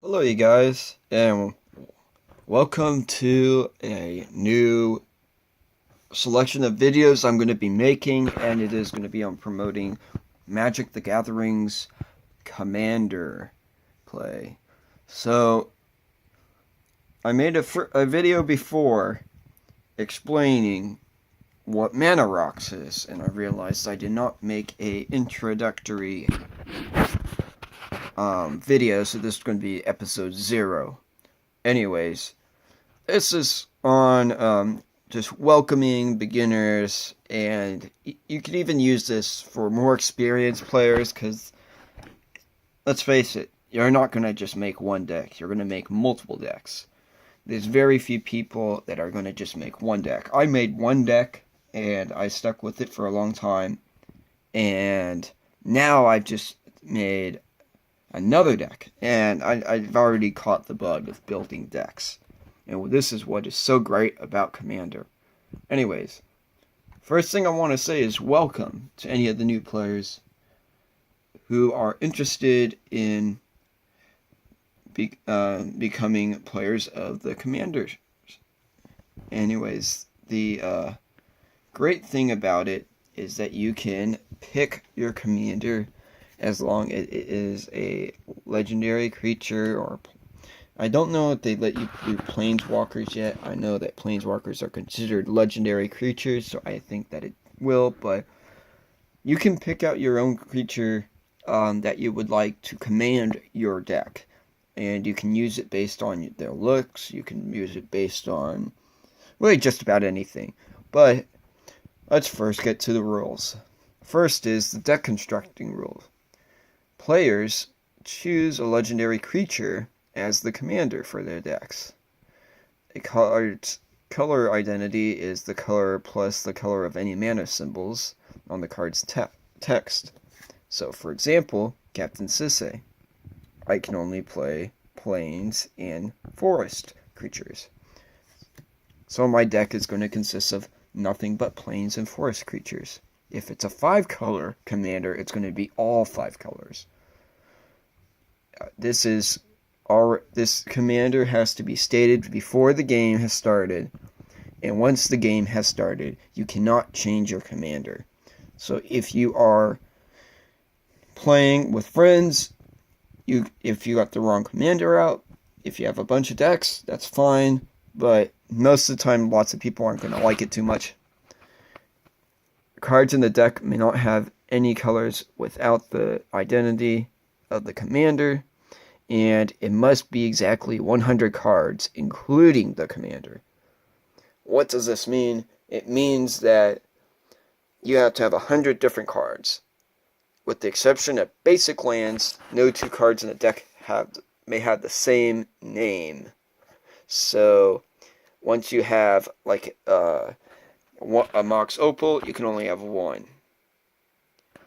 Hello, you guys, and welcome to a new selection of videos I'm going to be making, and it is going to be on promoting Magic the Gathering's Commander play. So, I made a video before explaining what Mana Rocks is, and I realized I did not make a introductory video, so this is going to be episode 0. Anyways, this is on just welcoming beginners, and you can even use this for more experienced players, because let's face it, you're not going to just make one deck, you're going to make multiple decks. There's very few people that are going to just make one deck. I made one deck, and I stuck with it for a long time, and now I've just made another deck, and I've already caught the bug of building decks. And this is what is so great about Commander. Anyways, first thing I want to say is welcome to any of the new players who are interested in becoming players of the Commander. Anyways, the great thing about it is that you can pick your Commander as long as it is a legendary creature, or I don't know if they let you do planeswalkers yet. I know that planeswalkers are considered legendary creatures, so I think that it will, but you can pick out your own creature that you would like to command your deck, and you can use it based on their looks. You can use it based on really just about anything. But let's first get to the rules. First is the deck constructing rules. Players choose a legendary creature as the commander for their decks. A card's color identity is the color plus the color of any mana symbols on the card's text. So, for example, Captain Sisay. I can only play plains and forest creatures. So my deck is going to consist of nothing but plains and forest creatures. If it's a 5-color commander, it's going to be all 5 colors. This commander has to be stated before the game has started, and once the game has started, you cannot change your commander. So if you are playing with friends, if you got the wrong commander out, if you have a bunch of decks, that's fine, but most of the time, lots of people aren't going to like it too much. Cards in the deck may not have any colors without the identity of the commander, and it must be exactly 100 cards, including the commander. What does this mean? It means that you have to have 100 different cards. With the exception of basic lands, no 2 cards in the deck may have the same name. So, once you have like a Mox Opal, you can only have 1.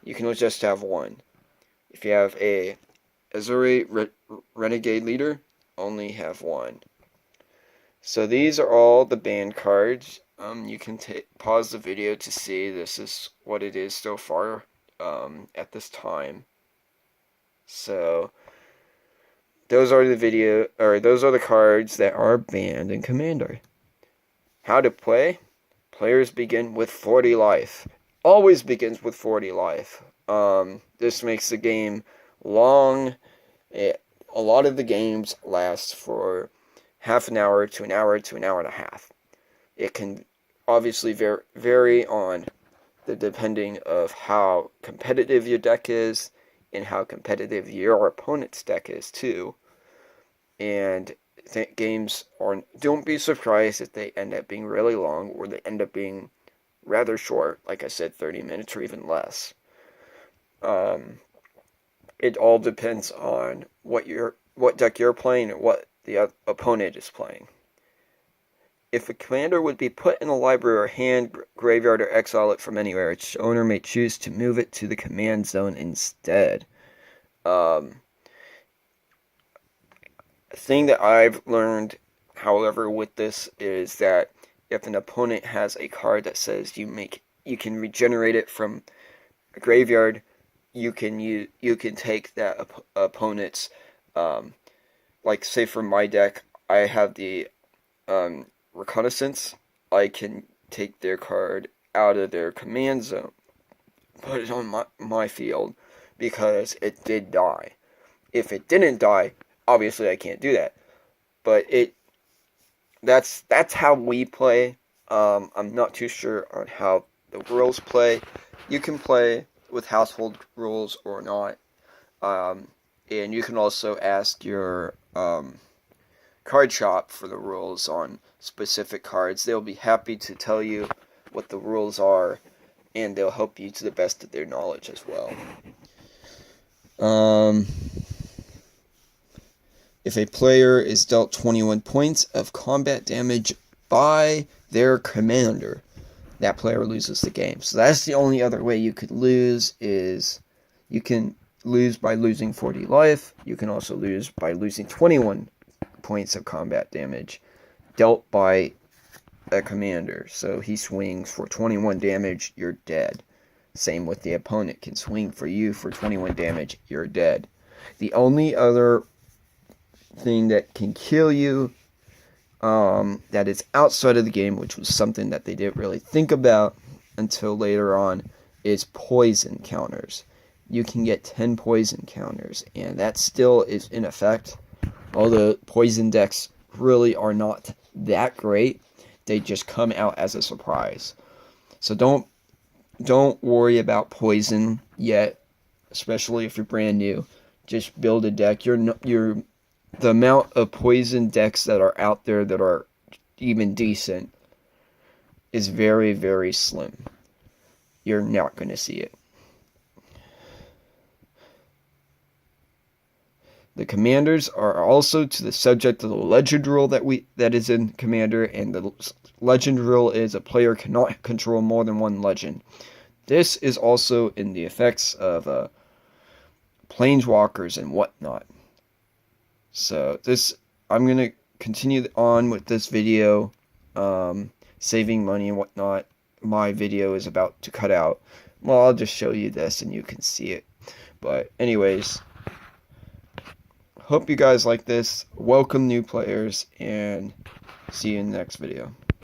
You can just have 1. If you have a Azuri Renegade Leader, only have 1. So these are all the banned cards. You can pause the video to see this is what it is so far at this time. So those are the cards that are banned in Commander. How to play? Players begin with 40 life. Always begins with 40 life. This makes the game long. A lot of the games last for half an hour to an hour to an hour and a half. It can obviously vary on the depending of how competitive your deck is and how competitive your opponent's deck is too. And games don't be surprised if they end up being really long, or they end up being rather short, like I said, 30 minutes or even less. It all depends on what deck you're playing and what the opponent is playing. If a commander would be put in a library or hand, graveyard, or exile it from anywhere, its owner may choose to move it to the command zone instead. A thing that I've learned, however, with this is that if an opponent has a card that says you can regenerate it from a graveyard, you can take that opponent's like say for my deck, I have the reconnaissance. I can take their card out of their command zone, put it on my field, because it did die. If it didn't die, obviously I can't do that. But that's how we play. I'm not too sure on how the rules play. You can play with household rules or not. And you can also ask your card shop for the rules on specific cards. They'll be happy to tell you what the rules are, and they'll help you to the best of their knowledge as well. If a player is dealt 21 points of combat damage by their commander, that player loses the game. So that's the only other way you could lose. Is you can lose by losing 40 life. You can also lose by losing 21 points of combat damage dealt by a commander. So he swings for 21 damage, you're dead. Same with the opponent, can swing for you for 21 damage, you're dead. The only other thing that can kill you that is outside of the game, which was something that they didn't really think about until later on, is poison counters. You can get 10 poison counters, and that still is in effect. Although poison decks really are not that great, they just come out as a surprise. So don't worry about poison yet, especially if you're brand new. Just build a deck. The amount of poison decks that are out there that are even decent is very, very slim. You're not going to see it. The commanders are also to the subject of the legend rule that is in Commander, and the legend rule is a player cannot control more than one legend. This is also in the effects of planeswalkers and whatnot. So I'm gonna continue on with this video, saving money and whatnot. My video is about to cut out. Well, I'll just show you this and you can see it. But anyways, hope you guys like this. Welcome new players, and see you in the next video.